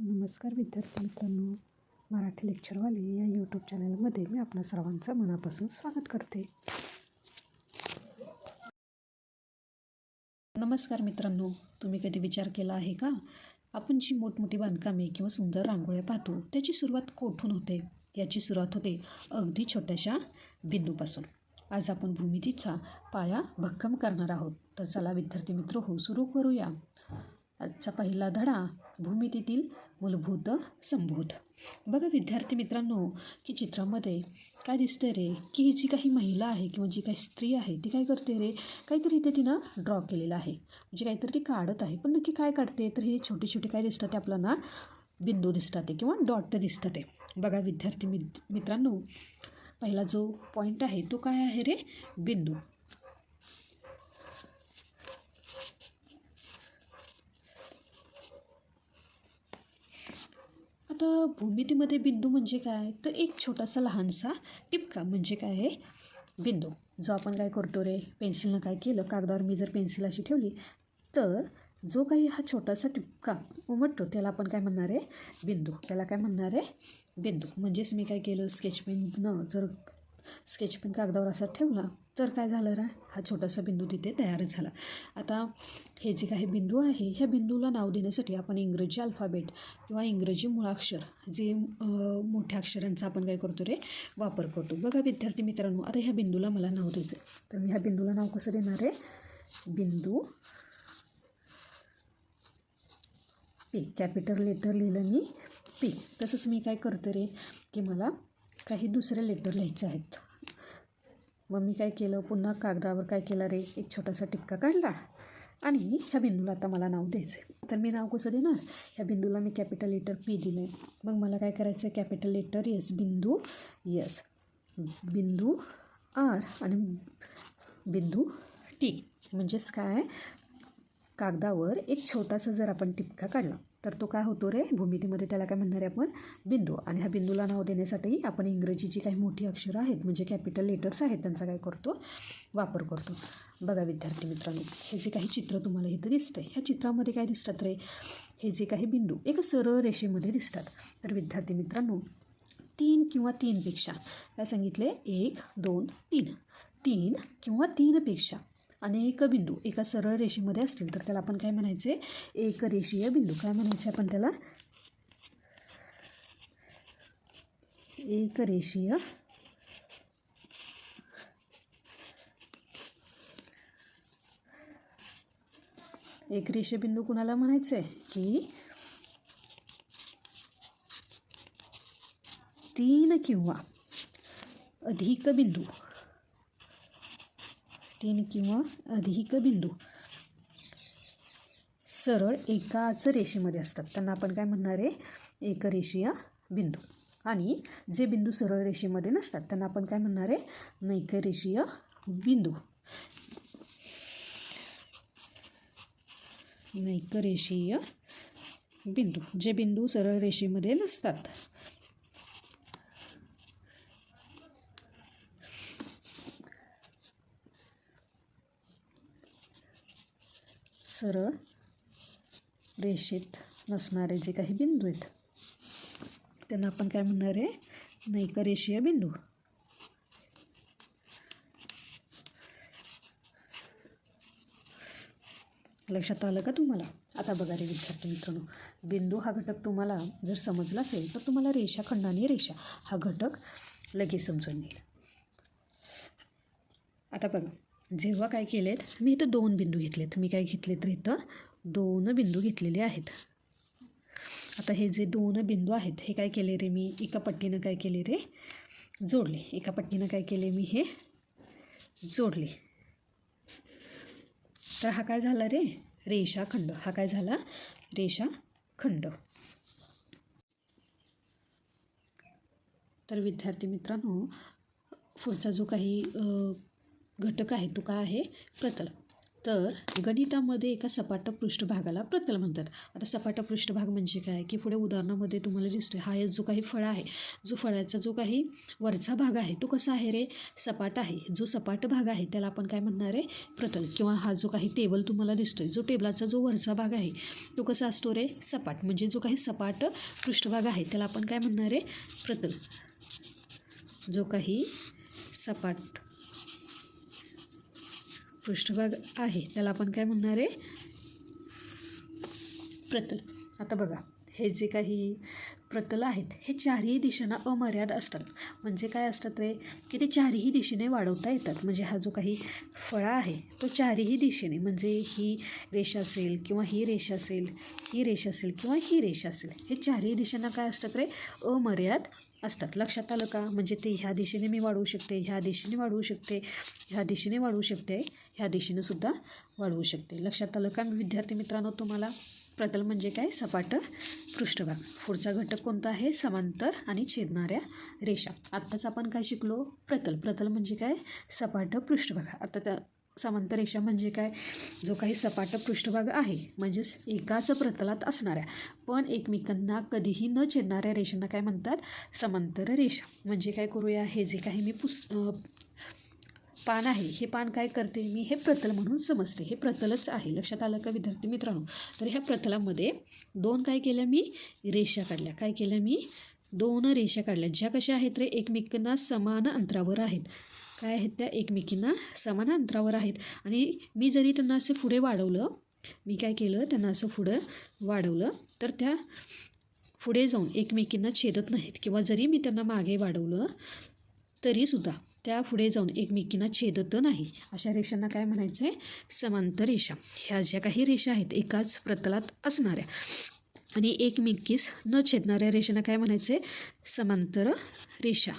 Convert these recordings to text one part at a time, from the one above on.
नमस्कार विद्यार्थी मित्रांनो, मराठी लेक्चरवाले या यूट्यूब चॅनलमध्ये मी आपणा सर्वांचं मनापासून स्वागत करते. नमस्कार मित्रांनो, तुम्ही कधी विचार केला आहे का? आपण जी मोठमोठी बांधकामे किंवा सुंदर रांगोळ्या पाहतो त्याची सुरुवात कोठून होते? याची सुरुवात होते अगदी छोट्याशा बिंदूपासून. आज आपण भूमितीचा पाया भक्कम करणार आहोत. तर चला विद्यार्थी मित्र सुरू करूया. आजचा पहिला धडा भूमितीतील मूलभूत संबोध. बघा विद्यार्थी मित्रांनो, की चित्रामध्ये काय दिसतंय रे, की जी काही महिला आहे किंवा जी काही स्त्री आहे ती काय करते रे, काहीतरी इथे तिनं ड्रॉ केलेलं आहे, म्हणजे काहीतरी ती काढत आहे. पण नक्की काय काढते? तर हे छोटे छोटे काय दिसतात ते आपल्याला बिंदू दिसतात ते किंवा डॉट दिसतात ते. बघा विद्यार्थी मित्रांनो, पहिला जो पॉईंट आहे तो काय आहे रे? बिंदू. आता भूमितीमध्ये बिंदू म्हणजे काय? तर एक छोटासा लहानसा टिपका म्हणजे काय आहे? बिंदू. जो आपण काय करतो रे, पेन्सिलनं काय केलं, कागदावर मी जर पेन्सिल अशी ठेवली तर जो काही हा छोटासा टिपका उमटतो त्याला आपण काय म्हणणार आहे? बिंदू. त्याला काय म्हणणार आहे? बिंदू. म्हणजेच मी काय केलं, स्केच पेननं जर स्केच पेन कागदावर असा ठेवला तर काय झालं रे, हा छोटासा बिंदू तिथे तयार झाला. आता हे जे काही बिंदू आहे ह्या बिंदूला नाव देण्यासाठी आपण इंग्रजी अल्फाबेट किंवा इंग्रजी मुळाक्षर जे मोठ्या अक्षरांचा आपण काय करतो रे, वापर करतो. बघा विद्यार्थी मित्रांनो, आता ह्या बिंदूला मला नाव द्यायचं तर मी ह्या बिंदूला नाव कसं देणार आहे? बिंदू पी. कॅपिटल लेटर लिहिलं मी पी. तसंच मी काय करतो रे, की मला काही दुसरे लेटर लिहायचे आहेत. मग मी काय केलं, पुन्हा कागदावर काय केलं रे, एक छोटासा टिपका काढला आणि ह्या बिंदूला आता मला नाव द्यायचं आहे. तर मी नाव कसं देणार? ह्या बिंदूला मी कॅपिटल लेटर पी दिलं आहे. मग मला काय करायचं आहे? कॅपिटल लेटर एस, बिंदू एस, बिंदू आर आणि बिंदू टी. म्हणजेच काय, कागदावर एक छोटासा जर आपण टिपका काढला तर तो काय होतो रे, भूमितीमध्ये त्याला काय म्हणणार आहे आपण? बिंदू. आणि ह्या बिंदूला नाव देण्यासाठी आपण इंग्रजी जी काही मोठी अक्षरं आहेत म्हणजे कॅपिटल लेटर्स आहेत त्यांचा काय करतो? वापर करतो. बघा विद्यार्थी मित्रांनो, हे जे काही चित्र तुम्हाला इथं दिसतंय ह्या चित्रामध्ये काय दिसतात रे, हे जे काही बिंदू एका सरळ रेषेमध्ये दिसतात. तर विद्यार्थी मित्रांनो, 3 किंवा 3पेक्षा काय सांगितले? 1 2 3 3 किंवा 3पेक्षा अनेक बिंदू एका सरळ रेषेमध्ये असतील तर त्याला आपण काय म्हणायचे? एकरेषीय बिंदू. काय म्हणायचे आपण त्याला? एकरेषीय एकरेषीय बिंदू कुणाला म्हणायचे? की 3 किंवा अधिक बिंदू, 3 किंवा अधिक बिंदू सरळ एकाच रेषेमध्ये असतात त्यांना आपण काय म्हणणार आहे? एकरेषीय बिंदू. आणि जे बिंदू सरळ रेषेमध्ये नसतात त्यांना आपण काय म्हणणार आहे? नैकरेषीय बिंदू. नैकरेषीय बिंदू, जे बिंदू सरळ रेषेमध्ये नसतात. सरळ रेषेत नसणारे जे काही बिंदू आहेत त्यांना आपण काय म्हणणार आहे? नैकरेषीय बिंदू. लक्षात आलं का तुम्हाला? आता बघा रे विद्यार्थी मित्रांनो, बिंदू हा घटक तुम्हाला जर समजला असेल तर तुम्हाला रेषाखंड आणि रेषा हा घटक लगेच समजून येईल. आता बघा, जेव्हा काय केलेत, मी इथं 2 बिंदू घेतलेत. मी काय घेतले तर इथं 2 बिंदू घेतलेले आहेत. आता हे जे 2 बिंदू आहेत हे काय केले रे, मी एका पट्टीनं काय केले रे, जोडले. एका पट्टीनं काय केले, मी हे जोडले. तर हा काय झाला रे? रेषाखंड. हा काय झाला? रेषाखंड. तर विद्यार्थी मित्रांनो, पुढचा जो काही घटक आहे तो काय आहे? प्रतल. तर गणितामध्ये एका सपाट पृष्ठभागाला प्रतल म्हणतात. आता सपाट पृष्ठभाग म्हणजे काय, की पुढे उदाहरणामध्ये तुम्हाला दिसतोय हा जो काही फळ आहे, जो फळाचा जो काही वरचा भाग आहे तो कसा आहे रे, सपाट आहे. जो सपाट भाग आहे त्याला आपण काय म्हणणार आहे, प्रतल. किंवा हा जो काही टेबल तुम्हाला दिसतोय, जो टेबलाचा जो वरचा भाग आहे तो कसा असतो रे, सपाट. म्हणजे जो काही सपाट पृष्ठभाग आहे त्याला आपण काय म्हणणार आहे, प्रतल. जो काही सपाट पृष्ठभाग आहे त्याला आपण काय म्हणणार आहे, प्रतल. आता बघा, हे जे काही प्रतल आहेत हे चारही दिशेनं अमर्याद असतात. म्हणजे काय असतात रे, की ते चारही दिशेने वाढवता येतात. म्हणजे हा जो काही फळा आहे तो चारही दिशेने, म्हणजे ही रेषा असेल किंवा ही रेषा असेल, ही रेषा असेल किंवा ही रेषा असेल, हे चारही दिशेनं काय असतात रे, अमर्याद असतात. लक्षात आलं का? म्हणजे ते ह्या दिशेने मी वाढवू शकते, ह्या दिशेने वाढवू शकते, ह्या दिशेने वाढवू शकते, ह्या दिशेने सुद्धा वाढवू शकते. लक्षात आलं का विद्यार्थी मित्रांनो तुम्हाला? प्रतल म्हणजे काय, सपाट पृष्ठभाग. पुढचा घटक कोणता आहे, समांतर आणि छेदणाऱ्या रेषा. आत्ताच आपण काय शिकलो, प्रतल. प्रतल म्हणजे काय, सपाट पृष्ठभाग. आता त्या समांतर रेषा म्हणजे काय, जो काही सपाट पृष्ठभाग आहे म्हणजेच एकाच प्रतलात असणाऱ्या पण एकमेकांना कधीही न छेदणाऱ्या रेषांना काय म्हणतात, समांतर रेषा. म्हणजे काय करूया, हे जे काही मी पान आहे हे पान काय करते मी, हे प्रतल म्हणून समजते. हे प्रतलच आहे. लक्षात आलं का विद्यार्थी मित्रांनो? तर ह्या प्रतलामध्ये दोन काय केल्या मी, रेषा काढल्या. काय केल्या मी, दोन रेषा काढल्या. ज्या कशा आहेत रे, एकमेकांना समान अंतरावर आहेत. काय आहेत त्या, एकमेकींना समान अंतरावर आहेत. आणि मी जरी त्यांना असं पुढे वाढवलं, मी काय केलं, त्यांना असं पुढं वाढवलं तर त्या पुढे जाऊन एकमेकींना छेदत नाहीत. किंवा जरी मी त्यांना मागे वाढवलं तरीसुद्धा त्या पुढे जाऊन एकमेकींना छेदत नाही. अशा रेषांना काय म्हणायचं आहे, समांतर रेषा. ह्या ज्या काही रेषा आहेत एकाच प्रतलात असणाऱ्या आणि एकमेकीस न छेदणाऱ्या रेषांना काय म्हणायचं आहे, समांतर रेषा.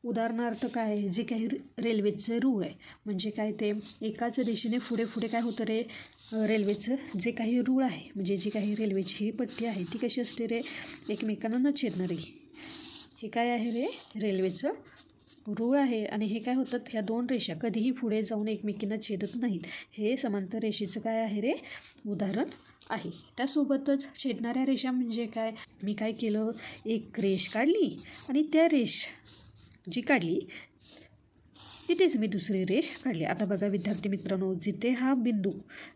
उदाहरणार्थ काय, जे काही रेल्वेचं रूळ आहे म्हणजे काय, ते एकाच दिशेने पुढे पुढे काय होतं रे, रेल्वेचं जे काही रूळ आहे म्हणजे जी काही रेल्वेची ही पट्टी आहे ती कशी असते रे, एकमेकांना न छेदणारी. हे काय आहे रे, रेल्वेचं रूळ आहे. आणि हे काय होतात, ह्या दोन रेषा कधीही पुढे जाऊन एकमेकींना छेदत नाहीत. हे समांतर रेषेचं काय आहे रे, उदाहरण आहे. त्यासोबतच छेदणाऱ्या रेषा म्हणजे काय, मी काय केलं, एक रेष काढली आणि त्या रेष जी काढली तिथेच मी दुसरी रेष काढली. आता बघा विद्यार्थी मित्रांनो, जिथे हा बिंदू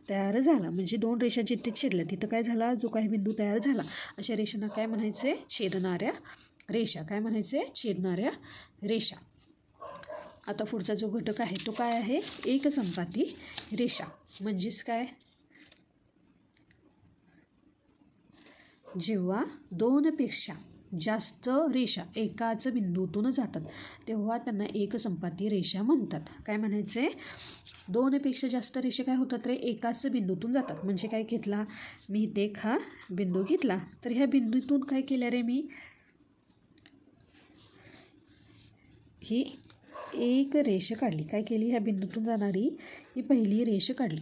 तयार झाला म्हणजे दोन रेषा जिथे छेदल्या तिथं काय झाला, जो काही बिंदू तयार झाला अशा रेषांना काय म्हणायचे, छेदणाऱ्या रेषा. काय म्हणायचे, छेदणाऱ्या रेषा. आता पुढचा जो घटक आहे तो काय आहे, एकसंपाती रेषा. म्हणजेच काय, जेव्हा दोनपेक्षा जास्त रेषा एकाच बिंदूतून जातात तेव्हा त्यांना एकसंपाती रेषा म्हणतात. काय म्हणायचे, दोनपेक्षा जास्त रेषा काय होतात रे, एकाच बिंदूतून जातात. म्हणजे काय घेतला मी, इथे एक हा बिंदू घेतला तर ह्या बिंदूतून काय केलं रे मी, ही एक रेष काढली. काय केली, ह्या बिंदूतून जाणारी ही पहिली रेष काढली.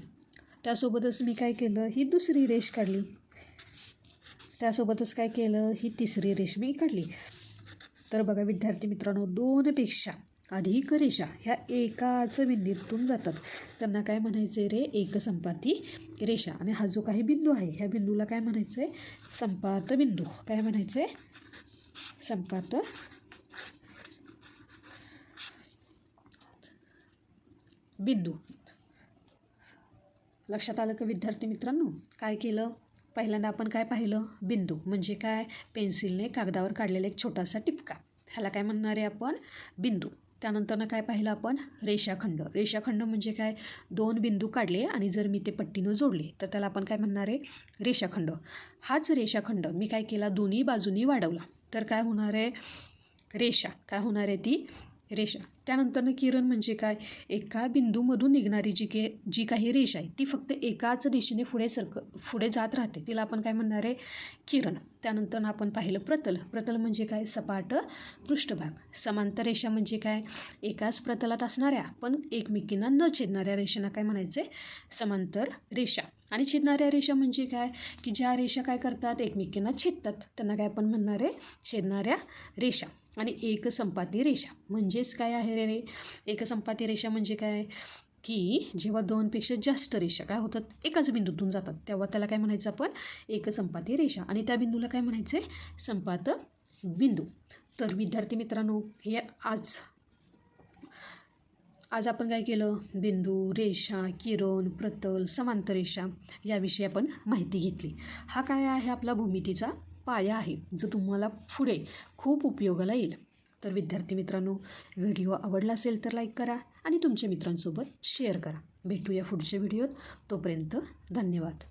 त्यासोबतच मी काय केलं, ही दुसरी रेष काढली. त्यासोबतच काय केलं, ही तिसरी रेष मी काढली. तर बघा विद्यार्थी मित्रांनो, दोनपेक्षा अधिक रेषा ह्या एकाच बिंदूतून जातात त्यांना काय म्हणायचे रे, एकसंपाती रेषा. आणि हा जो काही बिंदू आहे ह्या बिंदूला काय म्हणायचं आहे, संपात बिंदू. काय म्हणायचं आहे, संपात बिंदू. लक्षात आलं का विद्यार्थी मित्रांनो? काय केलं, पहिल्यांदा आपण काय पाहिलं, बिंदू म्हणजे काय, पेन्सिलने कागदावर काढलेला एक छोटासा टिपका, ह्याला काय म्हणणार आहे आपण, बिंदू. त्यानंतरनं काय पाहिलं आपण, रेषाखंड. रेषाखंड म्हणजे काय, दोन बिंदू काढले आणि जर मी ते पट्टीनं जोडले तर त्याला आपण काय म्हणणार आहे, रेषाखंड. हाच रेषाखंड मी काय केला, दोन्ही बाजूनी वाढवला तर काय होणार आहे, रेषा. काय होणार आहे, ती रेषा. त्यानंतरनं किरण म्हणजे काय, एका बिंदूमधून निघणारी जी काही रेषा आहे ती फक्त एकाच दिशेने पुढे जात राहते, तिला आपण काय म्हणणार आहे, किरण. त्यानंतर आपण पाहिलं प्रतल. प्रतल म्हणजे काय, सपाट पृष्ठभाग. समांतर रेषा म्हणजे काय, एकाच प्रतलात असणाऱ्या पण एकमेकींना न छेदणाऱ्या रेषांना काय म्हणायचे, समांतर रेषा. आणि छेदणाऱ्या रेषा म्हणजे काय, की ज्या रेषा काय करतात, एकमेकींना छेदतात त्यांना काय आपण म्हणणार आहे, छेदणाऱ्या रेषा. आणि एकसंपाती रेषा म्हणजेच काय आहे रे? एकसंपाती रेषा म्हणजे काय की जेव्हा दोनपेक्षा जास्त रेषा काय होतात एकाच बिंदूतून जातात तेव्हा त्याला काय म्हणायचं आपण? एकसंपाती रेषा. आणि त्या बिंदूला काय म्हणायचं आहे? संपात बिंदू. तर विद्यार्थी मित्रांनो, हे आज आपण काय केलं? बिंदू, रेषा, किरण, प्रतल, समांतर रेषा याविषयी आपण माहिती घेतली. हा काय आहे? आपला भूमितीचा पाया आहे जो तुम्हाला पुढे खूप उपयोगाला येईल. तर विद्यार्थी मित्रांनो, व्हिडिओ आवडला असेल तर लाईक करा आणि तुमच्या मित्रांसोबत शेअर करा. भेटूया पुढच्या व्हिडिओत. तोपर्यंत धन्यवाद.